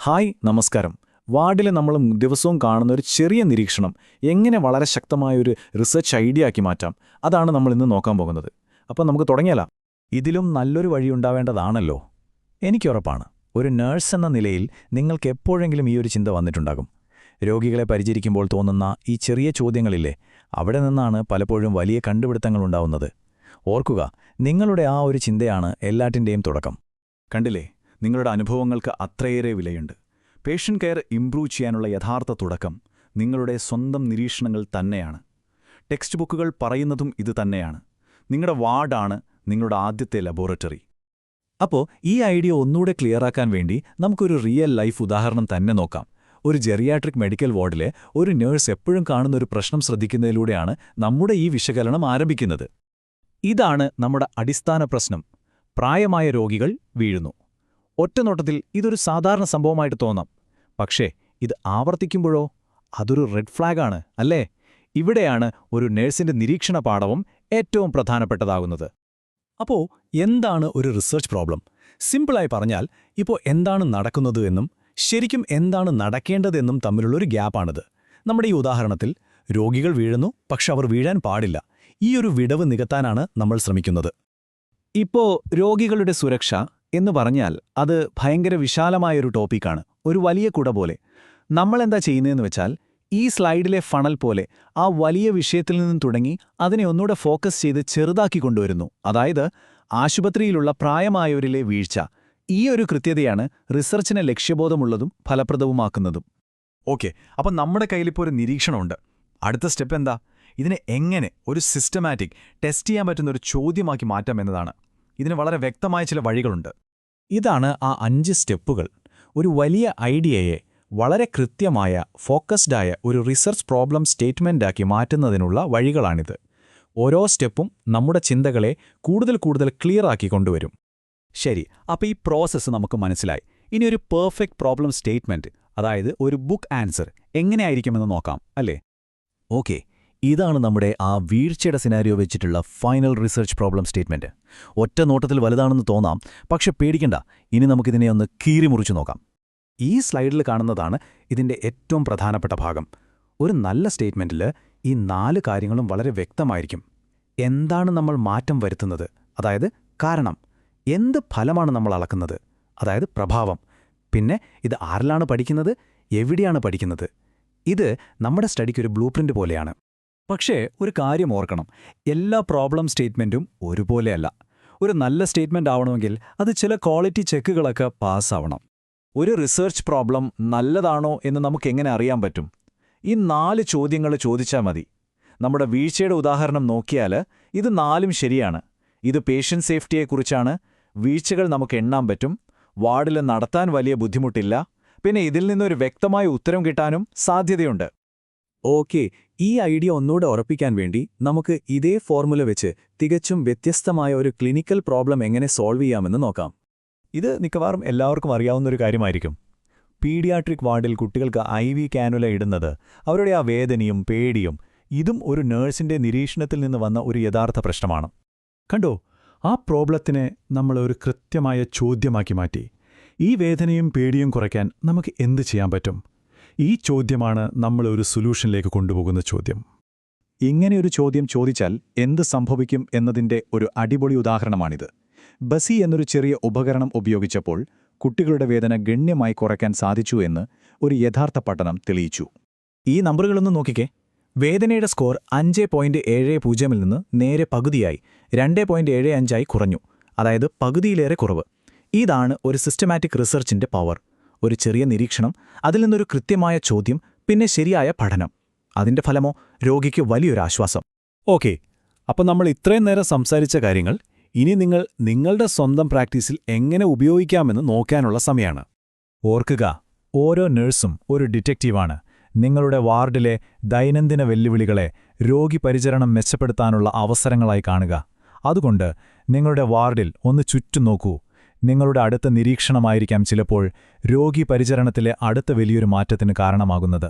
Hi നമസ്കാരം. വാർഡിലെ നമ്മൾ ദിവസവും കാണുന്ന ഒരു ചെറിയ നിരീക്ഷണം എങ്ങനെ വളരെ ശക്തമായൊരു റിസർച്ച് ഐഡിയ ആക്കി മാറ്റാം, അതാണ് നമ്മൾ ഇന്ന് നോക്കാൻ പോകുന്നത്. അപ്പോൾ നമുക്ക് തുടങ്ങിയാലോ? ഇതിലും നല്ലൊരു വഴിയുണ്ടാവേണ്ടതാണല്ലോ. എനിക്കുറപ്പാണ്, ഒരു നഴ്സ് എന്ന നിലയിൽ നിങ്ങൾക്ക് എപ്പോഴെങ്കിലും ഈ ഒരു ചിന്ത വന്നിട്ടുണ്ടാകും. രോഗികളെ പരിചരിക്കുമ്പോൾ തോന്നുന്ന ഈ ചെറിയ ചോദ്യങ്ങളില്ലേ, അവിടെ നിന്നാണ് പലപ്പോഴും വലിയ കണ്ടുപിടുത്തങ്ങളുണ്ടാവുന്നത്. ഓർക്കുക, നിങ്ങളുടെ ആ ഒരു ചിന്തയാണ് എല്ലാറ്റിൻ്റെയും തുടക്കം. കണ്ടില്ലേ, നിങ്ങളുടെ അനുഭവങ്ങൾക്ക് അത്രയേറെ വിലയുണ്ട്. പേഷ്യൻ്റ് കെയർ ഇംപ്രൂവ് ചെയ്യാനുള്ള യഥാർത്ഥ തുടക്കം നിങ്ങളുടെ സ്വന്തം നിരീക്ഷണങ്ങൾ തന്നെയാണ്. ടെക്സ്റ്റ് ബുക്കുകൾ പറയുന്നതും ഇത് തന്നെയാണ്. നിങ്ങളുടെ വാർഡാണ് നിങ്ങളുടെ ആദ്യത്തെ ലബോറട്ടറി. അപ്പോൾ ഈ ഐഡിയ ഒന്നുകൂടെ ക്ലിയറാക്കാൻ വേണ്ടി നമുക്കൊരു റിയൽ ലൈഫ് ഉദാഹരണം തന്നെ നോക്കാം. ഒരു ജെറിയാട്രിക് മെഡിക്കൽ വാർഡിലെ ഒരു നേഴ്സ് എപ്പോഴും കാണുന്നൊരു പ്രശ്നം ശ്രദ്ധിക്കുന്നതിലൂടെയാണ് നമ്മുടെ ഈ വിശകലനം ആരംഭിക്കുന്നത്. ഇതാണ് നമ്മുടെ അടിസ്ഥാന പ്രശ്നം. പ്രായമായ രോഗികൾ വീഴുന്നു. ഒറ്റനോട്ടത്തിൽ ഇതൊരു സാധാരണ സംഭവമായിട്ട് തോന്നാം. പക്ഷേ ഇത് ആവർത്തിക്കുമ്പോഴോ അതൊരു റെഡ് ഫ്ലാഗാണ്, അല്ലേ? ഇവിടെയാണ് ഒരു നഴ്സിന്റെ നിരീക്ഷണ പാഠവും ഏറ്റവും പ്രധാനപ്പെട്ടതാകുന്നത്. അപ്പോൾ എന്താണ് ഒരു റിസർച്ച് പ്രോബ്ലം? സിമ്പിളായി പറഞ്ഞാൽ, ഇപ്പോൾ എന്താണ് നടക്കുന്നത് എന്നും ശരിക്കും എന്താണ് നടക്കേണ്ടതെന്നും തമ്മിലുള്ളൊരു ഗ്യാപ്പാണിത്. നമ്മുടെ ഈ ഉദാഹരണത്തിൽ രോഗികൾ വീഴുന്നു, പക്ഷെ അവർ വീഴാൻ പാടില്ല. ഈ ഒരു വിടവ് നികത്താനാണ് നമ്മൾ ശ്രമിക്കുന്നത്. ഇപ്പോൾ രോഗികളുടെ സുരക്ഷ എന്ന് പറഞ്ഞാൽ അത് ഭയങ്കര വിശാലമായൊരു ടോപ്പിക്കാണ്, ഒരു വലിയ കുട പോലെ. നമ്മളെന്താ ചെയ്യുന്നതെന്ന് വെച്ചാൽ, ഈ സ്ലൈഡിലെ ഫണൽ പോലെ ആ വലിയ വിഷയത്തിൽ നിന്നും തുടങ്ങി അതിനെ ഒന്നുകൂടെ ഫോക്കസ് ചെയ്ത് ചെറുതാക്കി കൊണ്ടുവരുന്നു. അതായത് ആശുപത്രിയിലുള്ള പ്രായമായവരിലെ വീഴ്ച. ഈ ഒരു കൃത്യതയാണ് റിസർച്ചിനെ ലക്ഷ്യബോധമുള്ളതും ഫലപ്രദവുമാക്കുന്നതും. ഓക്കെ, അപ്പം നമ്മുടെ കയ്യിലിപ്പോൾ ഒരു നിരീക്ഷണമുണ്ട്. അടുത്ത സ്റ്റെപ്പ് എന്താ? ഇതിനെ എങ്ങനെ ഒരു സിസ്റ്റമാറ്റിക് ടെസ്റ്റ് ചെയ്യാൻ പറ്റുന്നൊരു ചോദ്യമാക്കി മാറ്റാം എന്നതാണ്. ഇതിന് വളരെ വ്യക്തമായ ചില വഴികളുണ്ട്. ഇതാണ് ആ 5 സ്റ്റെപ്പുകൾ. ഒരു വലിയ ഐഡിയയെ വളരെ കൃത്യമായ ഫോക്കസ്ഡായ ഒരു റിസർച്ച് പ്രോബ്ലം സ്റ്റേറ്റ്മെന്റാക്കി മാറ്റുന്നതിനുള്ള വഴികളാണിത്. ഓരോ സ്റ്റെപ്പും നമ്മുടെ ചിന്തകളെ കൂടുതൽ ക്ലിയറാക്കി കൊണ്ടുവരും. ശരി, അപ്പോൾ ഈ പ്രോസസ്സ് നമുക്ക് മനസ്സിലായി. ഇനി ഒരു പെർഫെക്റ്റ് പ്രോബ്ലം സ്റ്റേറ്റ്മെന്റ്, അതായത് ഒരു ബുക്ക് ആൻസർ എങ്ങനെയായിരിക്കുമെന്ന് നോക്കാം, അല്ലേ? ഓക്കെ, ഇതാണ് നമ്മുടെ ആ വീഴ്ചയുടെ സിനാരിയോ വെച്ചിട്ടുള്ള ഫൈനൽ റിസർച്ച് പ്രോബ്ലം സ്റ്റേറ്റ്മെന്റ്. ഒറ്റ നോട്ടത്തിൽ വലുതാണെന്ന് തോന്നാം, പക്ഷെ പേടിക്കണ്ട. ഇനി നമുക്കിതിനെ ഒന്ന് കീറിമുറിച്ചു നോക്കാം. ഈ സ്ലൈഡിൽ കാണുന്നതാണ് ഇതിന്റെ ഏറ്റവും പ്രധാനപ്പെട്ട ഭാഗം. ഒരു നല്ല സ്റ്റേറ്റ്മെന്റിൽ ഈ 4 കാര്യങ്ങളും വളരെ വ്യക്തമായിരിക്കും. എന്താണ് നമ്മൾ മാറ്റം വരുത്തുന്നത്, അതായത് കാരണം. എന്ത് ഫലമാണ് നമ്മൾ അളക്കുന്നത്, അതായത് പ്രഭാവം. പിന്നെ ഇത് ആരിലാണ് പഠിക്കുന്നത്, എവിടെയാണ് പഠിക്കുന്നത്. ഇത് നമ്മുടെ സ്റ്റഡിക്കൊരു ബ്ലൂ പ്രിന്റ് പോലെയാണ്. പക്ഷേ ഒരു കാര്യം ഓർക്കണം, എല്ലാ പ്രോബ്ലം സ്റ്റേറ്റ്മെന്റും ഒരുപോലെയല്ല. ഒരു നല്ല സ്റ്റേറ്റ്മെന്റ് ആവണമെങ്കിൽ അത് ചില ക്വാളിറ്റി ചെക്കുകളൊക്കെ പാസ്സാവണം. ഒരു റിസർച്ച് പ്രോബ്ലം നല്ലതാണോ എന്ന് നമുക്കെങ്ങനെ അറിയാൻ പറ്റും? ഈ 4 ചോദ്യങ്ങൾ ചോദിച്ചാൽ മതി. നമ്മുടെ വീഴ്ചയുടെ ഉദാഹരണം നോക്കിയാൽ ഇത് 4ഉം ശരിയാണ്. ഇത് പേഷ്യന്റ് സേഫ്റ്റിയെക്കുറിച്ചാണ്. വീഴ്ചകൾ നമുക്ക് എണ്ണാൻ പറ്റും. വാർഡിൽ നടത്താൻ വലിയ ബുദ്ധിമുട്ടില്ല. പിന്നെ ഇതിൽ നിന്നൊരു വ്യക്തമായ ഉത്തരം കിട്ടാനും സാധ്യതയുണ്ട്. ഓക്കെ, ഈ ഐഡിയ ഒന്നുകൂടെ ഉറപ്പിക്കാൻ വേണ്ടി നമുക്ക് ഇതേ ഫോർമുല വെച്ച് തികച്ചും വ്യത്യസ്തമായ ഒരു ക്ലിനിക്കൽ പ്രോബ്ലം എങ്ങനെ സോൾവ് ചെയ്യാമെന്ന് നോക്കാം. ഇത് മിക്കവാറും എല്ലാവർക്കും അറിയാവുന്നൊരു കാര്യമായിരിക്കും. പീഡിയാട്രിക് വാർഡിൽ കുട്ടികൾക്ക് IV കാനുല ഇടുന്നത്, അവരുടെ ആ വേദനയും പേടിയും, ഇതും ഒരു നഴ്സിന്റെ നിരീക്ഷണത്തിൽ നിന്ന് വന്ന ഒരു യഥാർത്ഥ പ്രശ്നമാണ്. കണ്ടോ, ആ പ്രോബ്ലത്തിനെ നമ്മൾ ഒരു കൃത്യമായ ചോദ്യമാക്കി മാറ്റി. ഈ വേദനയും പേടിയും കുറയ്ക്കാൻ നമുക്ക് എന്ത് ചെയ്യാൻ പറ്റും? ഈ ചോദ്യമാണ് നമ്മൾ ഒരു സൊല്യൂഷനിലേക്ക് കൊണ്ടുപോകുന്ന ചോദ്യം. ഇങ്ങനെയൊരു ചോദ്യം ചോദിച്ചാൽ എന്ത് സംഭവിക്കും എന്നതിൻ്റെ ഒരു അടിപൊളി ഉദാഹരണമാണിത്. ബസി എന്നൊരു ചെറിയ ഉപകരണം ഉപയോഗിച്ചപ്പോൾ കുട്ടികളുടെ വേദന ഗണ്യമായി കുറയ്ക്കാൻ സാധിച്ചു എന്ന് ഒരു യഥാർത്ഥ പഠനം തെളിയിച്ചു. ഈ നമ്പറുകളൊന്നും നോക്കിക്കേ. വേദനയുടെ സ്കോർ 5.70 നിന്ന് നേരെ പകുതിയായി 2.75 കുറഞ്ഞു. അതായത് പകുതിയിലേറെ കുറവ്. ഇതാണ് ഒരു സിസ്റ്റമാറ്റിക് റിസർച്ചിന്റെ പവർ. ഒരു ചെറിയ നിരീക്ഷണം, അതിൽ നിന്നൊരു കൃത്യമായ ചോദ്യം, പിന്നെ ശരിയായ പഠനം. അതിന്റെ ഫലമോ രോഗിക്ക് വലിയൊരു ആശ്വാസം. ഓക്കെ, അപ്പോൾ നമ്മൾ ഇത്രയും നേരം സംസാരിച്ച കാര്യങ്ങൾ ഇനി നിങ്ങൾ നിങ്ങളുടെ സ്വന്തം പ്രാക്ടീസിൽ എങ്ങനെ ഉപയോഗിക്കാമെന്ന് നോക്കാനുള്ള സമയമാണ്. ഓർക്കുക, ഓരോ നഴ്സും ഒരു ഡിറ്റക്റ്റീവാണ്. നിങ്ങളുടെ വാർഡിലെ ദൈനംദിന വെല്ലുവിളികളെ രോഗി പരിചരണം മെച്ചപ്പെടുത്താനുള്ള അവസരങ്ങളായി കാണുക. അതുകൊണ്ട് നിങ്ങളുടെ വാർഡിൽ ഒന്ന് ചുറ്റും നോക്കൂ. നിങ്ങളുടെ അടുത്ത നിരീക്ഷണമായിരിക്കാം ചിലപ്പോൾ രോഗി പരിചരണത്തിലെ അടുത്ത വലിയൊരു മാറ്റത്തിന് കാരണമാകുന്നത്.